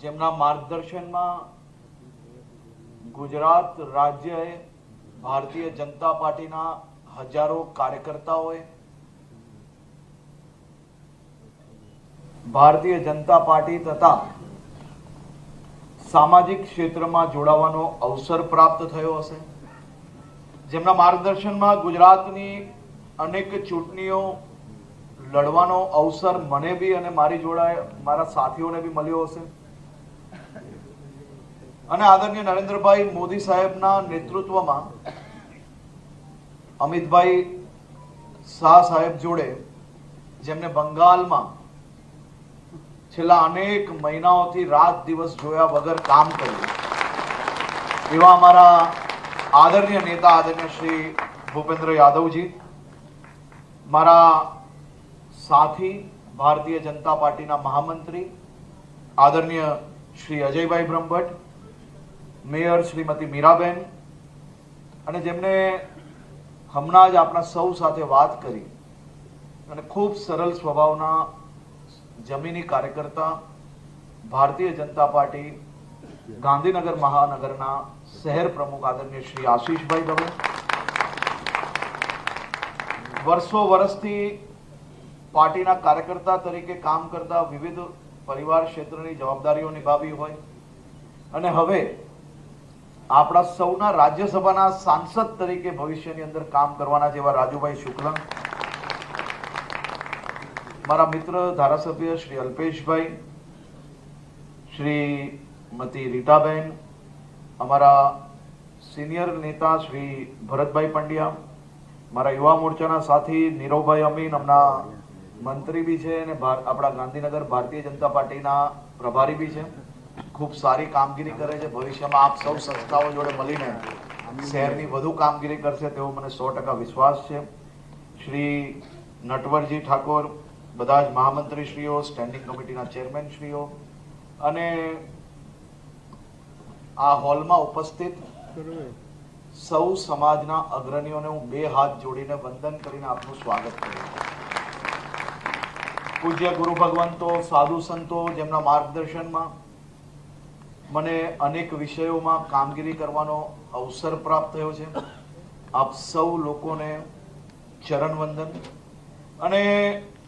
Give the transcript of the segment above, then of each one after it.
જેમના માર્ગદર્શનમાં ગુજરાત રાજ્યએ ભારતીય જનતા પાર્ટીના હજારો કાર્યકર્તાઓએ ભારતીય જનતા પાર્ટી તથા સામાજિક ક્ષેત્રમાં જોડાવાનો અવસર પ્રાપ્ત થયો હશે, જેમના માર્ગદર્શનમાં ગુજરાતની અનેક ચૂંટણીઓ લડવાનો અવસર મને બી અને મારી જોડે મારા સાથીઓને બી મળ્યો હશે અને આદરણીય નરેન્દ્રભાઈ મોદી સાહેબના નેતૃત્વમાં અમિતભાઈ શાહ સાહેબ જોડે જેમને બંગાળમાં છેલ્લા અનેક મહિનાઓથી રાત દિવસ જોયા વગર કામ કર્યું એવા અમારા આદરણીય નેતા આદરણીય શ્રી ભૂપેન્દ્ર યાદવજી, મારા સાથી ભારતીય જનતા પાર્ટીના મહામંત્રી આદરણીય શ્રી અજયભાઈ બ્રહ્મભટ્ટ, મેયર શ્રીમતી મીરાબેન અને જેમને હમણાં જ આપણા સૌ સાથે વાત કરી અને ખૂબ સરળ સ્વભાવના જમીની કાર્યકર્તા ભારતીય જનતા પાર્ટી ગાંધીનગર મહાનગરના શહેર પ્રમુખ આદરણીય શ્રી આશીષભાઈ દવે, વર્ષો વર્ષથી પાર્ટીના કાર્યકર્તા તરીકે કામ કરતા વિવિધ પરિવાર ક્ષેત્રની જવાબદારીઓ નિભાવી હોય અને હવે આપણા સૌના રાજ્યસભાના સાંસદ તરીકે ભવિષ્યની અંદર કામ કરવાના જેવા રાજુભાઈ શુક્લ, મારા મિત્ર ધારાસભ્ય શ્રી અલ્પેશભાઈ, શ્રીમતી રીટાબેન, અમારા સિનિયર નેતા શ્રી ભરતભાઈ પંડ્યા, મારા યુવા મોરચાના સાથી નીરવભાઈ અમીન, હમણાં મંત્રી બી છે અને આપણા ગાંધીનગર ભારતીય જનતા પાર્ટીના પ્રભારી બી છે, ખૂબ સારી કામગીરી કરે છે. ભવિષ્યમાં આપ સૌ સંસ્થાઓ જોડે મળીને શહેરની વધુ કામગીરી કરશે તેવો મને 100% વિશ્વાસ છે. શ્રી નટવરજી ઠાકોર, બધા જ મહામંત્રીશ્રીઓ, સ્ટેન્ડિંગ કમિટીના ચેરમેનશ્રીઓ અને આ હોલમાં ઉપસ્થિત સૌ સમાજના અગ્રણીઓને હું 2 હાથ જોડીને વંદન કરીને આપનું સ્વાગત કરું. પૂજ્ય ગુરુ ભગવંતો, સાધુ સંતો જેમના માર્ગદર્શનમાં મને અનેક વિષયોમાં કામગીરી કરવાનો અવસર પ્રાપ્ત થયો છે, આપ સૌ લોકોને ચરણ વંદન. અને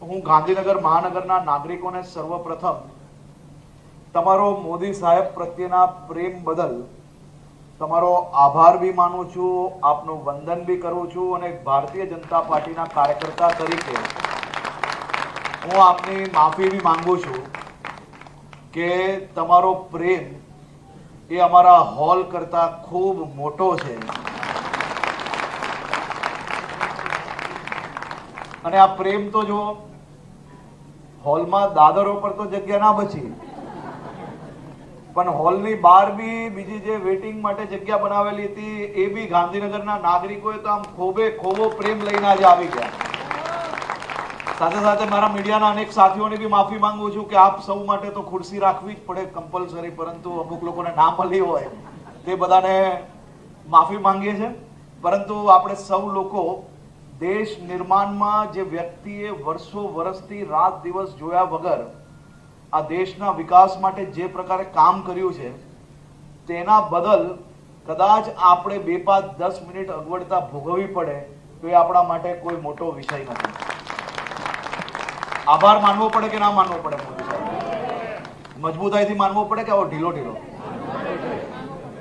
હું ગાંધીનગર મહાનગરના નાગરિકોને સર્વપ્રથમ તમારો મોદી સાહેબ પ્રત્યેના પ્રેમ બદલ તમારો આભાર બી માનું છું, આપનું વંદન બી કરું છું અને ભારતીય જનતા પાર્ટીના કાર્યકર્તા તરીકે હું આપની માફી બી માંગુ છું કે તમારો પ્રેમ એ અમારા હોલ કરતા ખૂબ મોટો છે અને આ પ્રેમ તો જો હોલમાં દાદરો પર તો જગ્યા ના બચી, પણ હોલની બહાર બી બીજી જે વેટિંગ માટે જગ્યા બનાવેલી હતી એ બી ગાંધીનગરના નાગરિકોએ તો આમ ખોબે ખોબો પ્રેમ લઈને આજે આવી ગયા. સાથે સાથે મારા મીડિયાના અનેક સાથીઓને બી માફી માંગુ છું કે આપ સૌ માટે તો ખુરશી રાખવી જ પડે કમ્પલસરી, પરંતુ અમુક લોકોને ના મળી હોય તે બધાને માફી માંગીએ છીએ. પરંતુ આપણે સૌ લોકો દેશ નિર્માણમાં જે વ્યક્તિએ વર્ષો વર્ષથી રાત દિવસ જોયા વગર આ દેશના વિકાસ માટે જે પ્રકારે કામ કર્યું છે તેના બદલ કદાચ આપણે 2-5-10 મિનિટ અગવડતા ભોગવવી પડે તો એ આપણા માટે કોઈ મોટો વિષય નથી. આભાર માનવો પડે કે ના માનવો પડે? મોદી સાહેબ મજબૂતાઈથી માનવો પડે કે આવો ઢીલો ઢીલો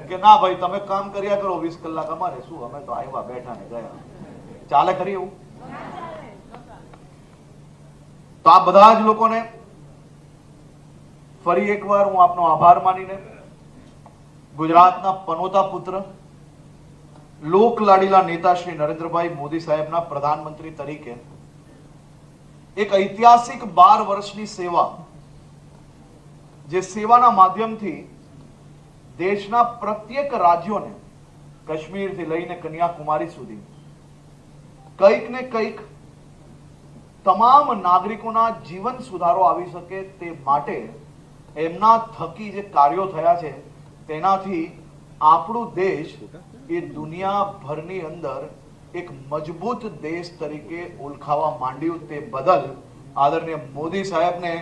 કે ના ભાઈ તમે કામ કર્યા કરો 20 કલાક, અમારે શું, અમે તો આવ્યા બેઠા ને ગયા, ચાલે ખરી એવું? તો આ બધા જ લોકોને ફરી એકવાર હું આપનો આભાર માનીને ગુજરાતના પનોતા પુત્ર, લોક લાડીલા નેતા શ્રી નરેન્દ્રભાઈ મોદી સાહેબના પ્રધાનમંત્રી તરીકે એક ઐતિહાસિક 12 વર્ષની સેવા, જે સેવાના માધ્યમથી દેશના પ્રત્યેક રાજ્યોને કાશ્મીરથી લઈને કન્યાકુમારી સુધી કંઈક ને કંઈક તમામ નાગરિકોના જીવન સુધારો આવી શકે તે માટે એમના થકી જે કાર્યો થયા છે તેનાથી આપણું દેશ એ દુનિયાભરની અંદર એક મજબૂત દેશ તરીકે ઓળખાવા માંડ્યું. તે બદલ આદરણીય મોદી સાહેબને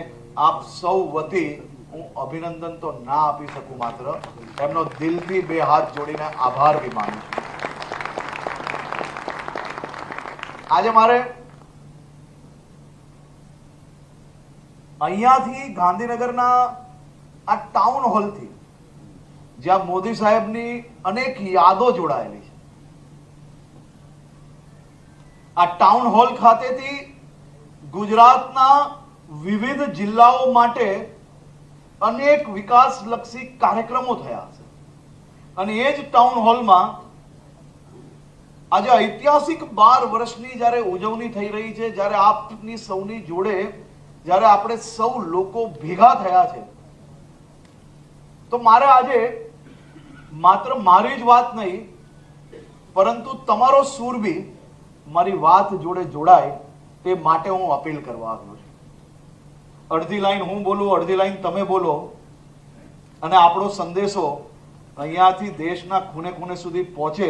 આપ સૌ વતી હું અભિનંદન તો ના આપી શકું, માત્ર એમનો દિલથી બે હાથ જોડીને આભાર બી માનું છું. આજે મારે અહીંયાથી ગાંધીનગરના આ ટાઉન હોલથી, જ્યાં મોદી સાહેબની અનેક યાદો જોડાયેલી છે, આ ટાઉન હોલ ખાતેથી ગુજરાતના વિવિધ જિલ્લાઓ માટે અનેક વિકાસલક્ષી કાર્યક્રમો થયા છે. અને એ જ ટાઉન હોલમાં આજે ઐતિહાસિક 12 વર્ષની જ્યારે ઉજવણી થઈ રહી છે, જ્યારે આપની સૌની જોડે જ્યારે આપણે સૌ લોકો ભેગા થયા છે, તો મારે આજે માત્ર મારી જ વાત નહીં, પરંતુ તમારો સૂર બી મારી વાત જોડે જોડાય તે માટે હું અપીલ કરવા આવ્યો છું. અડધી લાઈન હું બોલું, અડધી લાઈન તમે બોલો, અને આપણો સંદેશો અહીંયાથી દેશના ખૂણે ખૂણે સુધી પહોંચે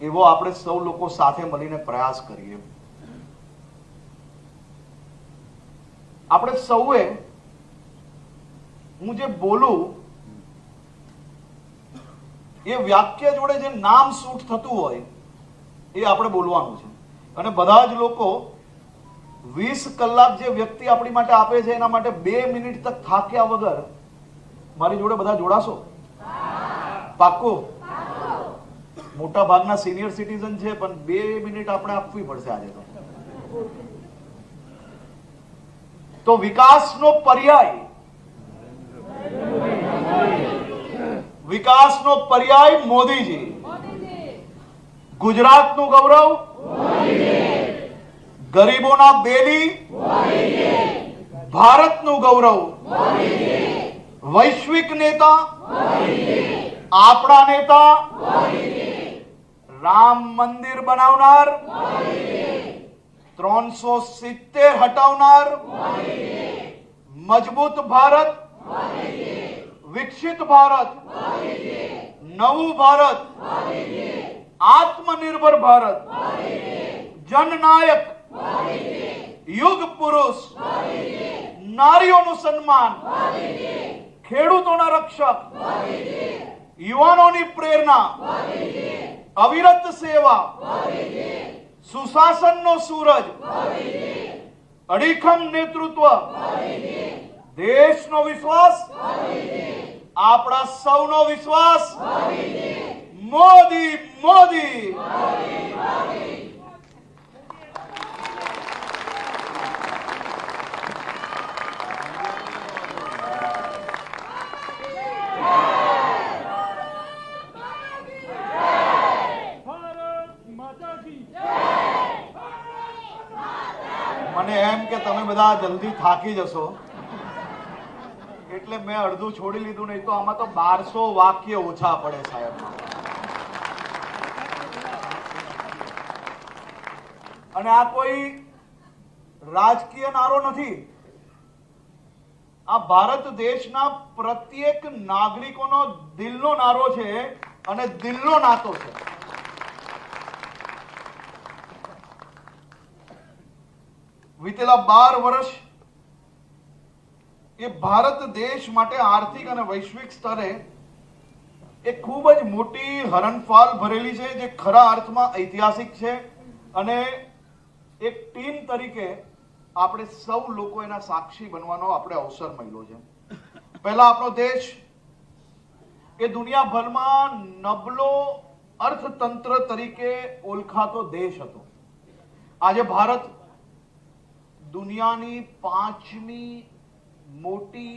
એવો આપણે સૌ લોકો સાથે મળીને પ્રયાસ કરીએ. આપણે સૌએ, હું જે બોલું એ વાક્ય જોડે જે નામ સૂટ થતું હોય એ આપણે બોલવાનું છે. અને બધા જ લોકો 20 કલાક જે વ્યક્તિ આપણી માટે આપે છે એના માટે 2 મિનિટ તક થાક્યા વગર મારી જોડે બધા જોડાશો? પાક્કું? મોટા ભાગના સિનિયર સિટીઝન છે, પણ 2 મિનિટ આપણે આપવી પડશે આજે તો વિકાસનો પર્યાય, વિકાસનો પર્યાય મોદીજી, ગુજરાતનું ગૌરવ ગરીબોના બેલી, ભારતનું ગૌરવ વૈશ્વિક નેતા, આપણા નેતા, રામ મંદિર બનાવનાર, 370 હટાવનાર, મજબૂત ભારત, વિકસિત ભારત, નવું ભારત, આત્મનિર્ભર ભારત, જનનાયક, યુગ પુરુષ, નારીઓનું સન્માન, ખેડૂતોના રક્ષક, યુવાનોની પ્રેરણા, અવિરત સેવા, સુશાસનનો સૂરજ, અડીખમ નેતૃત્વ, દેશનો વિશ્વાસ, આપણા સૌનો વિશ્વાસ, મોદી મોદી. મને એમ કે તમે બધા જલ્દી થાકી જશો એટલે મેં અડધું છોડી લીધું, નહીં તો આમાં તો 1200 વાક્ય ઓછા પડે સાહેબ. અને આ કોઈ રાજકીય નારો નથી, આ ભારત દેશના પ્રત્યેક નાગરિકોનો દિલનો નારો છે અને દિલનો નાતો છે. વિતેલા 12 વર્ષ એ ભારત દેશ માટે આર્થિક અને વૈશ્વિક સ્તરે એક ખૂબ જ મોટી હરણફાળ ભરેલી છે, જે ખરા અર્થમાં ઐતિહાસિક છે. અને એક ટીમ તરીકે આપણે સૌ લોકો એના સાક્ષી બનવાનો આપણે અવસર મળ્યો છે. પહેલા આપણો દેશ એ દુનિયાભરમાં નબળો અર્થતંત્ર તરીકે ઓળખાતો દેશ હતો. આજે ભારત દુનિયાની 5મી મોટી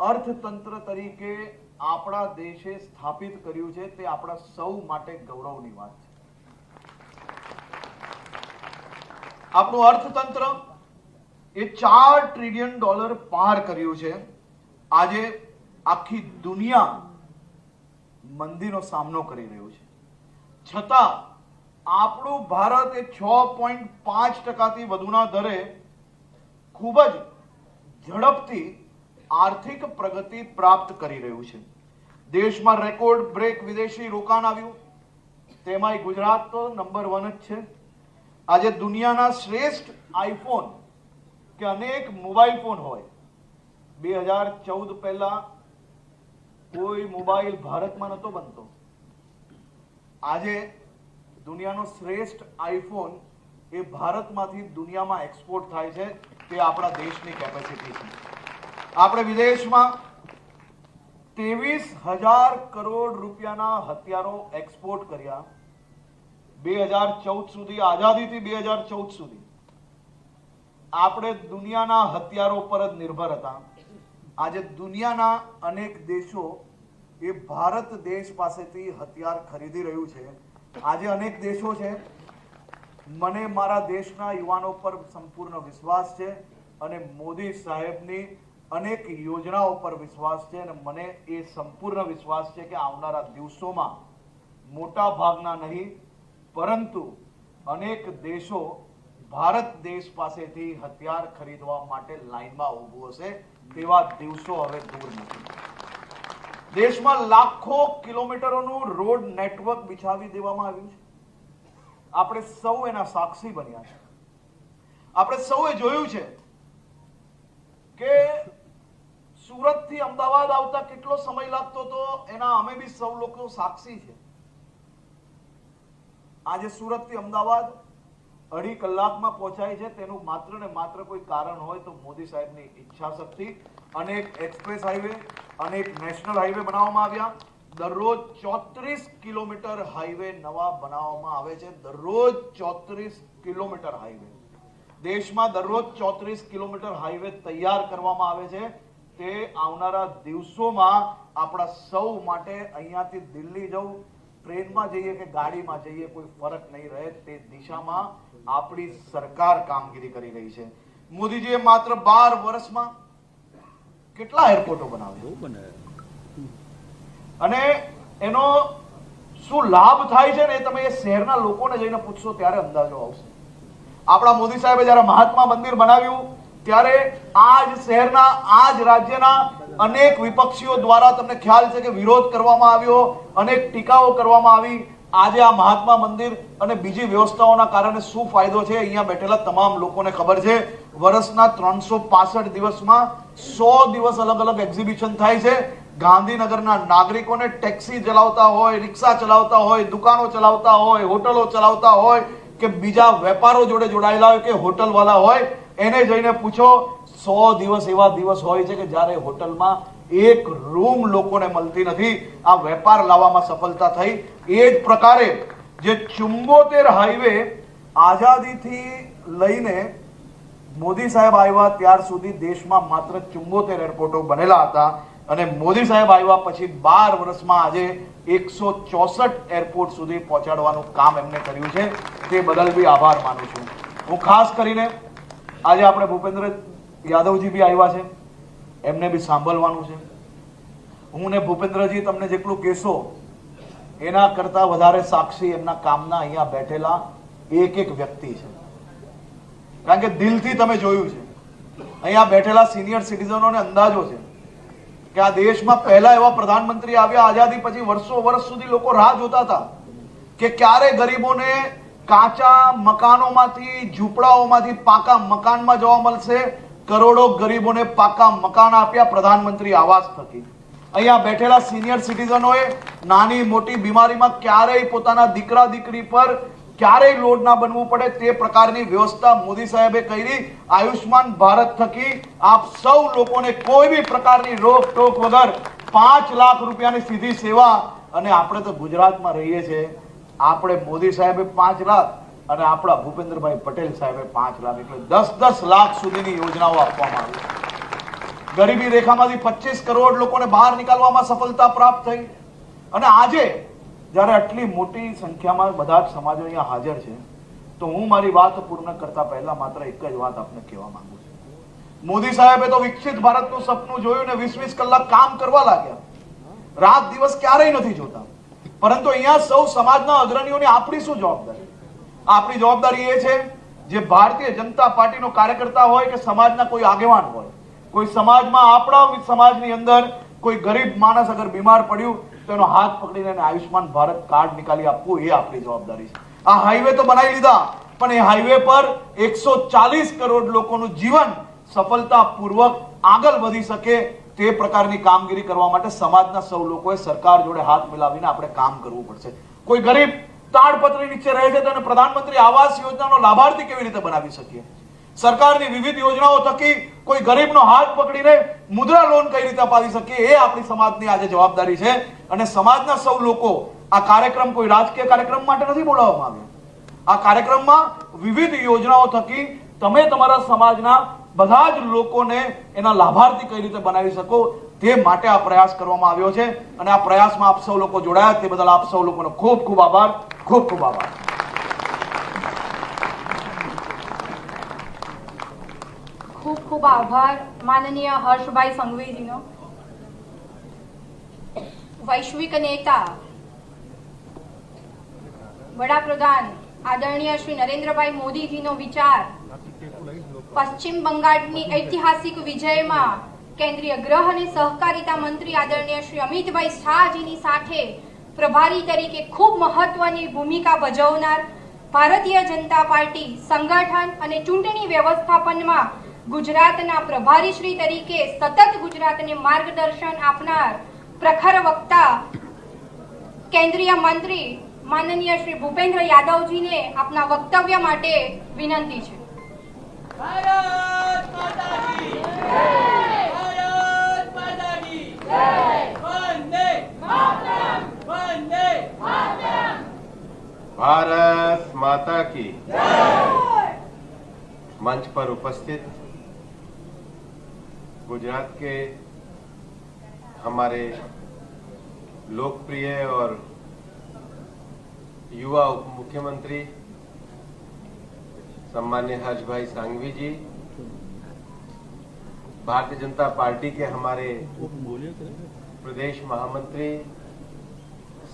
અર્થતંત્ર તરીકે આપણા દેશે સ્થાપિત કર્યું છે. તે આપણા સૌ માટે ગૌરવની વાત છે. આપણું અર્થતંત્ર એ $4 ટ્રિલિયન પાર કર્યું છે. આજે આખી દુનિયા મંદીનો સામનો કરી રહ્યું છે, છતાં આપણું ભારત એ 6.5% વધુના દરે ખૂબ જ ઝડપથી આર્થિક પ્રગતિ પ્રાપ્ત કરી રહ્યું છે. દેશમાં રેકોર્ડ બ્રેક વિદેશી રોકાણ આવ્યું, તેમાંય ગુજરાત તો નંબર 1 જ છે. આજે દુનિયાના શ્રેષ્ઠ આઈફોન કે અનેક મોબાઈલ ફોન હોય, 2014 પહેલા કોઈ મોબાઈલ ભારતમાં નહોતો બનતો. આજે દુનિયાનો શ્રેષ્ઠ આઈફોન એ ભારતમાંથી દુનિયામાં એક્સપોર્ટ થાય છે. તે આપણા દેશની કેપેસિટી છે. આપણે વિદેશમાં 23,000 કરોડ રૂપિયાના હથિયારો એક્સપોર્ટ કર્યા 2014 સુધી. આઝાદીથી 2014 સુધી આપણે દુનિયાના હથિયારો પર જ નિર્ભર હતા. આજે દુનિયાના અનેક દેશો એ ભારત દેશ પાસેથી હથિયાર ખરીદી રહ્યું છે. આજે અનેક દેશો છે. મને મારા દેશના યુવાનો પર સંપૂર્ણ વિશ્વાસ છે અને મોદી સાહેબની અનેક યોજનાઓ પર વિશ્વાસ છે અને મને એ સંપૂર્ણ વિશ્વાસ છે કે આવનારા દિવસોમાં મોટા ભાગના નહીં પરંતુ અનેક દેશો ભારત દેશ પાસેથી હથિયાર ખરીદવા માટે લાઈનમાં ઊભું હશે. તેવા દિવસો હવે દૂર નથી. દેશમાં લાખો કિલોમીટરોનું રોડ નેટવર્ક બિછાવી દેવામાં આવ્યું છે. આપણે સૌ એના સાક્ષી બન્યા છે. આપણે સૌએ જોયું છે કે સુરતથી અમદાવાદ આવતા કેટલો સમય લાગતો હતો એના અમે બી સૌ લોકો સાક્ષી છે. આજે સુરતથી અમદાવાદ 2.5 કલાકમાં પહોંચાય છે. તેનું માત્ર ને માત્ર કોઈ કારણ હોય તો મોદી સાહેબની ઈચ્છા શક્તિ. અનેક એક્સપ્રેસ હાઈવે, અનેક નેશનલ હાઈવે બનાવવામાં આવ્યા. દરરોજ 34 કિલોમીટર હાઈવે નવા બનાવવામાં આવે છે. દરરોજ 34 કિલોમીટર હાઈવે. દેશમાં દરરોજ 34 કિલોમીટર હાઈવે તૈયાર કરવામાં આવે છે. તે આવનારા દિવસોમાં આપણા સૌ માટે અહીંયાથી દિલ્હી જવું, ટ્રેનમાં જઈએ કે ગાડીમાં જઈએ કોઈ ફરક નહીં રહે. તે દિશામાં આપણી સરકાર કામગીરી કરી રહી છે. મોદીજીએ માત્ર 12 વર્ષમાં કેટલા એરપોર્ટો બનાવ્યા અને એનો શું લાભ થાય છે ને તમે એ શહેરના લોકોને જઈને પૂછશો ત્યારે અંદાજો આવશે. આપણા મોદી સાહેબે જયારે મહાત્મા મંદિર બનાવ્યું ત્યારે આ જ શહેરના, આ જ રાજ્યના અનેક વિપક્ષીઓ દ્વારા તમને ખ્યાલ છે કે વિરોધ કરવામાં આવ્યો, અનેક ટીકાઓ કરવામાં આવી. આજે આ મહાત્મા મંદિર અને બીજી વ્યવસ્થાઓના કારણે શું ફાયદો છે અહીંયા બેઠેલા તમામ લોકોને ખબર છે. વર્ષના 365 દિવસમાં 100 દિવસ અલગ અલગ એક્ઝિબિશન થાય છે. ગાંધીનગરના નાગરિકોને ટેક્સી ચલાવતા હોય, રિક્ષા ચલાવતા હોય, દુકાનો ચલાવતા હોય, હોટલો ચલાવતા હોય કે બીજા વેપારો જોડે જોડાયેલા હોય કે હોટલવાળા હોય, એને જઈને પૂછો 100 દિવસ એવા દિવસ હોય છે કે જ્યારે હોટલમાં એક રૂમ લોકોને મળતી નથી. આ વેપાર લાવવામાં સફળતા થઈ. એ જ પ્રકારે જે 74 હાઈવે આઝાદીથી લઈને મોદી સાહેબ આવ્યા ત્યાર સુધી દેશમાં માત્ર 74 એરપોર્ટો બનેલા હતા અને મોદી સાહેબ આવ્યા પછી 12 વર્ષમાં આજે 164 એરપોર્ટ સુધી પહોંચાડવાનું કામ એમને કર્યું છે. તે બદલ બી આભાર માનું છું. હું ખાસ કરીને આજે આપણે ભૂપેન્દ્ર યાદવજી બી આવ્યા છે, એમને બી સાંભળવાનું છે. હું ને ભૂપેન્દ્રજી તમને જેટલું કહેશો એના કરતા વધારે સાક્ષી એમના કામના અહીંયા બેઠેલા એક એક વ્યક્તિ છે. કારણ કે દિલથી તમે જોયું છે. અહીંયા બેઠેલા સિનિયર સિટીઝનોને અંદાજો છે કે આ દેશમાં પહેલા એવા પ્રધાનમંત્રી આવ્યા આઝાદી પછી વર્ષો સુધી લોકો રાહ જોતા હતા કે ક્યારે ગરીબોને કાચા મકાનોમાંથી, ઝૂંપડાઓમાંથી પાકા મકાનમાં જવા મળશે. કરોડો ગરીબોને પાકા મકાન આપ્યા પ્રધાનમંત્રી આવાસ થકી. અહીંયા બેઠેલા સિનિયર સિટીઝનોએ નાની મોટી બીમારીમાં ક્યારેય પોતાના દીકરા દીકરી પર ક્યારેય લોડ ના બનવું પડે તે પ્રકારની વ્યવસ્થા મોદી સાહેબે કરી. આયુષ્માન ભારત થકી આપ સૌ લોકોને કોઈ બી પ્રકારની રોક ટોક વગર 5 લાખ રૂપિયાની સીધી સેવા. અને આપણે તો ગુજરાતમાં રહીએ છીએ. આપણે મોદી સાહેબે 5 લાખ અને આપણા ભૂપેન્દ્રભાઈ પટેલ સાહેબે 5 લાખ એટલે 10-10 લાખ સુધીની યોજનાઓ આપવામાં આવી. ગરીબી રેખામાંથી 25 કરોડ લોકોને બહાર નીકાળવામાં સફળતા પ્રાપ્ત થઈ. અને આજે જ્યારે આટલી મોટી સંખ્યામાં બધા જ સમાજો અહીંયા હાજર છે તો હું મારી વાત પૂર્ણ કરતા પહેલા માત્ર એક જ વાત આપને કહેવા માંગુ છું. મોદી સાહેબે તો વિકસિત ભારતનું સપનું જોયું ને 20-20 કલાક કામ કરવા લાગ્યા. રાત દિવસ ક્યારેય નથી જોતા. પરંતુ અહીંયા સૌ સમાજના અગ્રણીઓની આપણી શું જવાબદારી? આપણી જવાબદારી એ છે જે ભારતીય જનતા પાર્ટીનો કાર્યકર્તા હોય કે સમાજના કોઈ આગેવાન હોય, કોઈ સમાજમાં આપણા સમાજની અંદર કોઈ ગરીબ માણસ અગર બીમાર પડ્યું તો એનો હાથ પકડીને એને આયુષ્માન ભારત કાર્ડ નીકાળી આપવું એ આપણી જવાબદારી છે. આ હાઈવે તો બનાવી લીધા પણ એ હાઈવે પર 140 કરોડ લોકોનું જીવન સફળતાપૂર્વક આગળ વધી શકે તે પ્રકારની કામગીરી કરવા માટે સમાજના સૌ લોકોએ સરકાર જોડે હાથ મિલાવીને આપણે કામ કરવું પડશે. કોઈ ગરીબ તાડપત્રી નીચે રહે છે તેને પ્રધાનમંત્રી આવાસ યોજનાનો લાભાર્થી કેવી રીતે બનાવી શકીએ? સરકારની વિવિધ યોજનાઓ થકી કોઈ ગરીબનો હાથ પકડીને મુદ્રા લોન કઈ રીતે અપાવી શકીએ, એ આપણી સમાજની આજે જવાબદારી છે. અને સમાજના સૌ લોકો આ કાર્યક્રમ કોઈ રાજકીય કાર્યક્રમ માટે નથી બોલાવવામાં આવ્યો. આ કાર્યક્રમમાં વિવિધ યોજનાઓ થકી તમે તમારા સમાજના બધા જ લોકોને એના લાભાર્થી કઈ રીતે બનાવી શકો તે માટે આ પ્રયાસ કરવામાં આવ્યો છે. અને આ પ્રયાસમાં આપ સૌ લોકો જોડાયા તે બદલ આપ સૌ લોકોનો ખૂબ ખૂબ આભાર, ખૂબ ખૂબ આભાર. ખૂબ ખૂબ આભાર માનનીય હર્ષભાઈ સંઘવીજીનો. વૈશ્વિક નેતા વડાપ્રધાન આદરણીય શ્રી નરેન્દ્રભાઈ મોદીજીનો વિચાર પશ્ચિમ બંગાળની ઐતિહાસિક વિજયમાં કેન્દ્રીય ગૃહ અને સહકારિતા મંત્રી આદરણીય શ્રી અમિતભાઈ શાહજીની સાથે પ્રભારી તરીકે ખૂબ મહત્વની ભૂમિકા ભજવનાર ભારતીય જનતા પાર્ટી સંગઠન અને ચૂંટણી વ્યવસ્થાપનમાં ગુજરાતના પ્રભારી શ્રી તરીકે સતત ગુજરાતને માર્ગદર્શન આપનાર પ્રખર વક્તા કેન્દ્રીય મંત્રી માનનીય શ્રી ભૂપેન્દ્ર યાદવજીને આપના વક્તવ્ય માટે વિનંતી છે. ભારત માતા કી જય! ભારત માતા કી જય! વંદે માતરમ! વંદે માતરમ! भारत माता की जय! मंच पर उपस्थित गुजरात के हमारे लोकप्रिय और युवा उप मुख्यमंत्री सम्मान्य हर्षभाई सांघवी जी, भारतीय जनता पार्टी के हमारे प्रदेश महामंत्री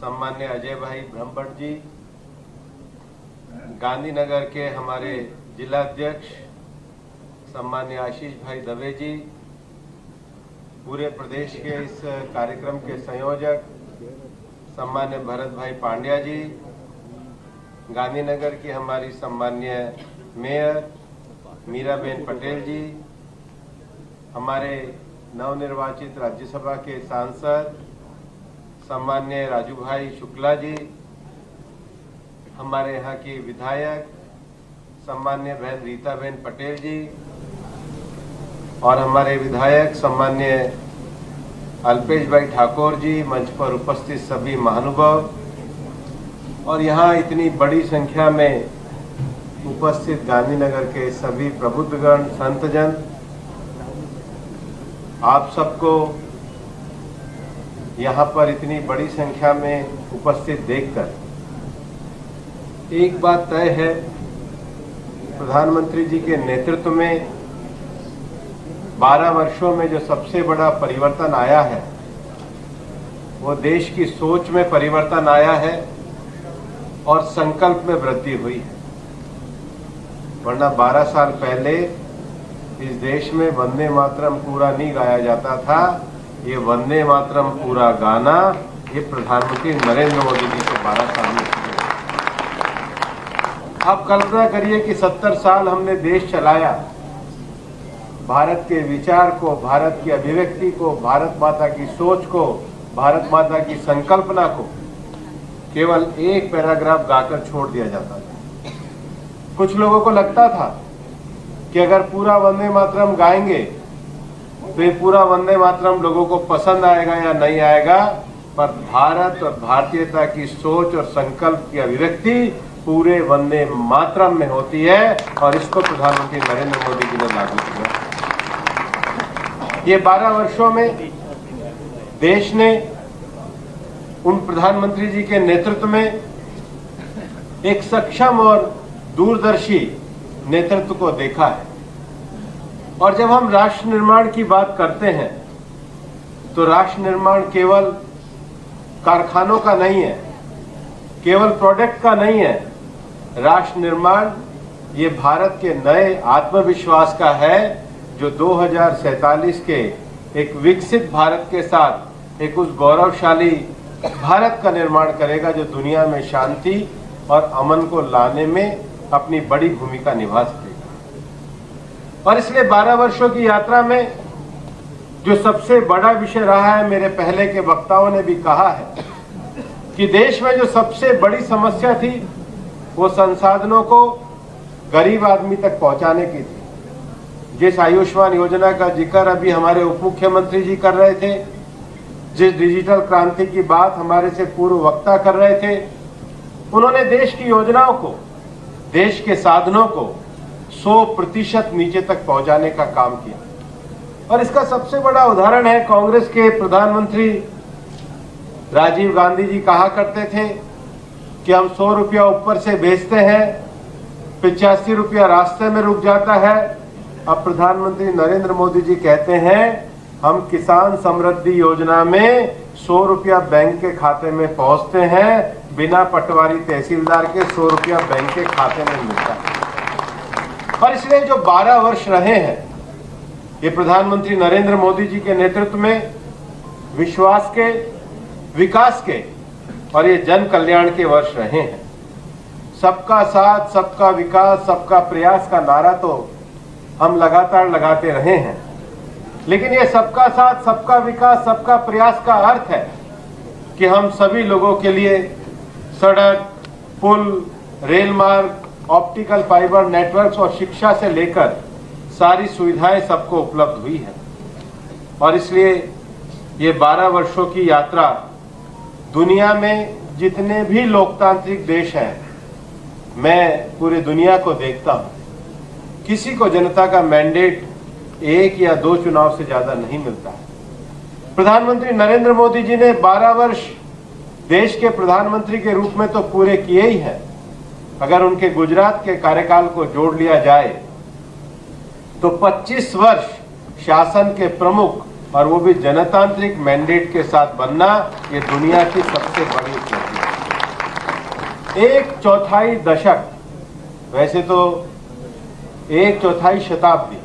सम्मान्य अजय भाई ब्रह्मभट्ट जी, गांधीनगर के हमारे जिला अध्यक्ष सम्मान्य आशीष भाई दवे जी, पूरे प्रदेश के इस कार्यक्रम के संयोजक सम्मान्य भरत भाई पांड्या जी, गांधीनगर की हमारी सम्मान्य मेयर मीराबेन पटेल जी, हमारे नवनिर्वाचित राज्यसभा के सांसद सम्मान्य राजू भाई शुक्ला जी, हमारे यहाँ की विधायक सम्मान्य बहन रीताबेन पटेल जी और हमारे विधायक सम्मान्य अल्पेश भाई ठाकुर जी, मंच पर उपस्थित सभी महानुभाव और यहाँ इतनी बड़ी संख्या में उपस्थित गांधीनगर के सभी प्रबुद्धगण संतजन, आप सबको यहाँ पर इतनी बड़ी संख्या में उपस्थित देखकर एक बात तय है, प्रधानमंत्री जी के नेतृत्व में 12 वर्षों में जो सबसे बड़ा परिवर्तन आया है वो देश की सोच में परिवर्तन आया है और संकल्प में वृद्धि हुई है। वरना 12 साल पहले इस देश में वंदे मातरम पूरा नहीं गाया जाता था। ये वंदे मातरम पूरा गाना ये प्रधानमंत्री नरेंद्र मोदी जी के 12 साल में किया। आप कल्पना करिए कि 70 साल हमने देश चलाया, भारत के विचार को, भारत की अभिव्यक्ति को, भारत माता की सोच को, भारत माता की संकल्पना को केवल एक पैराग्राफ गाकर छोड़ दिया जाता था। कुछ लोगों को लगता था कि अगर पूरा वंदे मातरम गाएंगे तो ये पूरा वंदे मातरम लोगों को पसंद आएगा या नहीं आएगा, पर भारत और भारतीयता की सोच और संकल्प की अभिव्यक्ति पूरे वंदे मातरम में होती है और इसको प्रधानमंत्री नरेंद्र मोदी जी ने लागू किया। ये 12 वर्षों में देश ने उन प्रधानमंत्री जी के नेतृत्व में एक सक्षम और दूरदर्शी नेतृत्व को देखा है। और जब हम राष्ट्र निर्माण की बात करते हैं तो राष्ट्र निर्माण केवल कारखानों का नहीं है, केवल प्रोडक्ट का नहीं है। राष्ट्र निर्माण ये भारत के नए आत्मविश्वास का है, जो 2047 के एक विकसित भारत के साथ एक उस गौरवशाली भारत का निर्माण करेगा जो दुनिया में शांति और अमन को लाने में अपनी बड़ी भूमिका निभा सकेगा। और इसलिए 12 वर्षों की यात्रा में जो सबसे बड़ा विषय रहा है, मेरे पहले के वक्ताओं ने भी कहा है कि देश में जो सबसे बड़ी समस्या थी वो संसाधनों को गरीब आदमी तक पहुंचाने की थी। जिस आयुष्मान योजना का जिक्र अभी हमारे उप मुख्यमंत्री जी कर रहे थे, जिस डिजिटल क्रांति की बात हमारे से पूर्व वक्ता कर रहे थे, उन्होंने देश की योजनाओं को, देश के साधनों को 100% नीचे तक पहुंचाने का काम किया। और इसका सबसे बड़ा उदाहरण है, कांग्रेस के प्रधानमंत्री राजीव गांधी जी कहा करते थे कि हम 100 रुपया ऊपर से भेजते हैं, 85 रुपया रास्ते में रुक जाता है। अब प्रधानमंत्री नरेंद्र मोदी जी कहते हैं हम किसान समृद्धि योजना में 100 रुपया बैंक के खाते में पहुंचते हैं, बिना पटवारी तहसीलदार के 100 रुपया बैंक के खाते में मिलता है। और इसलिए जो 12 वर्ष रहे हैं, ये प्रधानमंत्री नरेंद्र मोदी जी के नेतृत्व में विश्वास के, विकास के और ये जन कल्याण के वर्ष रहे हैं। सबका साथ, सबका विकास, सबका प्रयास का नारा तो हम लगातार लगाते रहे हैं, लेकिन ये सबका साथ, सबका विकास, सबका प्रयास का अर्थ है कि हम सभी लोगों के लिए सड़क, पुल, रेल मार्ग, ऑप्टिकल फाइबर नेटवर्क्स और शिक्षा से लेकर सारी सुविधाएं सबको उपलब्ध हुई है। और इसलिए ये 12 वर्षों की यात्रा दुनिया में जितने भी लोकतांत्रिक देश हैं, मैं पूरी दुनिया को देखता हूं, किसी को जनता का मैंडेट 1 या 2 चुनाव से ज्यादा नहीं मिलता है। प्रधानमंत्री नरेंद्र मोदी जी ने 12 वर्ष देश के प्रधानमंत्री के रूप में तो पूरे किए ही हैं। अगर उनके गुजरात के कार्यकाल को जोड़ लिया जाए तो 25 वर्ष शासन के प्रमुख, और वो भी जनतांत्रिक मैंडेट के साथ बनना, ये दुनिया की सबसे बड़ी उपलब्धि है। 1/4 दशक, वैसे तो 1/4 शताब्दी,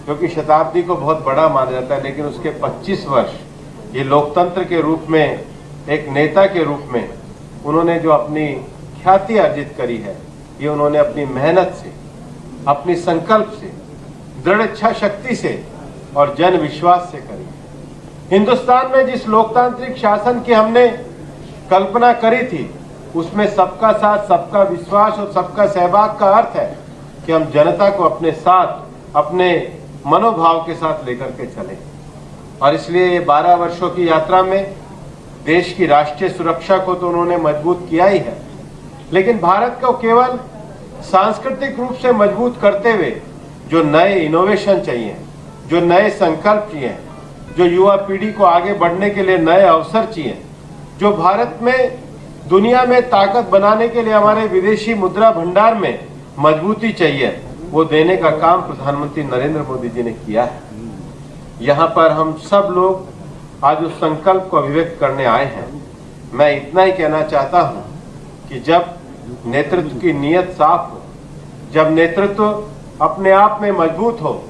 क्योंकि शताब्दी को बहुत बड़ा माना जाता है, लेकिन उसके 25 वर्ष ये लोकतंत्र के रूप में, एक नेता के रूप में उन्होंने जो अपनी ख्याति अर्जित करी है, ये उन्होंने अपनी मेहनत से, अपनी संकल्प से, दृढ़ इच्छा शक्ति से और जन विश्वास से करी। हिंदुस्तान में जिस लोकतांत्रिक शासन की हमने कल्पना करी थी, उसमें सबका साथ, सबका विश्वास और सबका सहभाग का अर्थ है कि हम जनता को अपने साथ, अपने मनोभाव के साथ लेकर के चले। और इसलिए ये 12 वर्षों की यात्रा में देश की राष्ट्रीय सुरक्षा को तो उन्होंने मजबूत किया ही है, लेकिन भारत को केवल सांस्कृतिक रूप से मजबूत करते हुए जो नए इनोवेशन चाहिए, जो नए संकल्प चाहिए, जो युवा पीढ़ी को आगे बढ़ने के लिए नए अवसर चाहिए, जो भारत में दुनिया में ताकत बनाने के लिए हमारे विदेशी मुद्रा भंडार में मजबूती चाहिए, वो देने का काम प्रधानमंत्री नरेंद्र मोदी जी ने किया है। यहाँ पर हम सब लोग आज उस संकल्प को अभिव्यक्त करने आए हैं। मैं इतना ही कहना चाहता हूँ कि जब नेतृत्व की नीयत साफ हो, जब नेतृत्व अपने आप में मजबूत हो,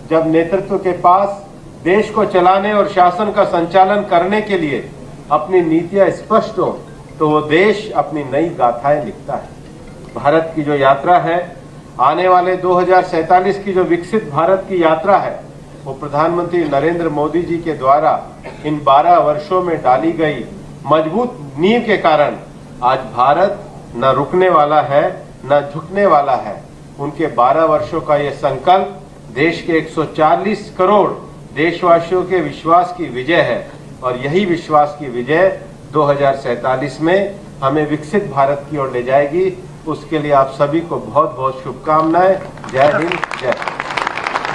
जब नेतृत्व के पास देश को चलाने और शासन का संचालन करने के लिए अपनी नीतियां स्पष्ट हो, तो वो देश अपनी नई गाथाएं लिखता है। भारत की जो यात्रा है, आने वाले 2047 की जो विकसित भारत की यात्रा है, वो प्रधानमंत्री नरेंद्र मोदी जी के द्वारा इन 12 वर्षों में डाली गई मजबूत नींव के कारण आज भारत न रुकने वाला है, न झुकने वाला है। उनके 12 वर्षों का ये संकल्प देश के 140 करोड़ देशवासियों के विश्वास की विजय है, और यही विश्वास की विजय 2047 में हमें विकसित भारत की ओर ले जाएगी। उसके लिए आप सभी को बहुत बहुत शुभकामनाएं। जय हिंद, जय भारत।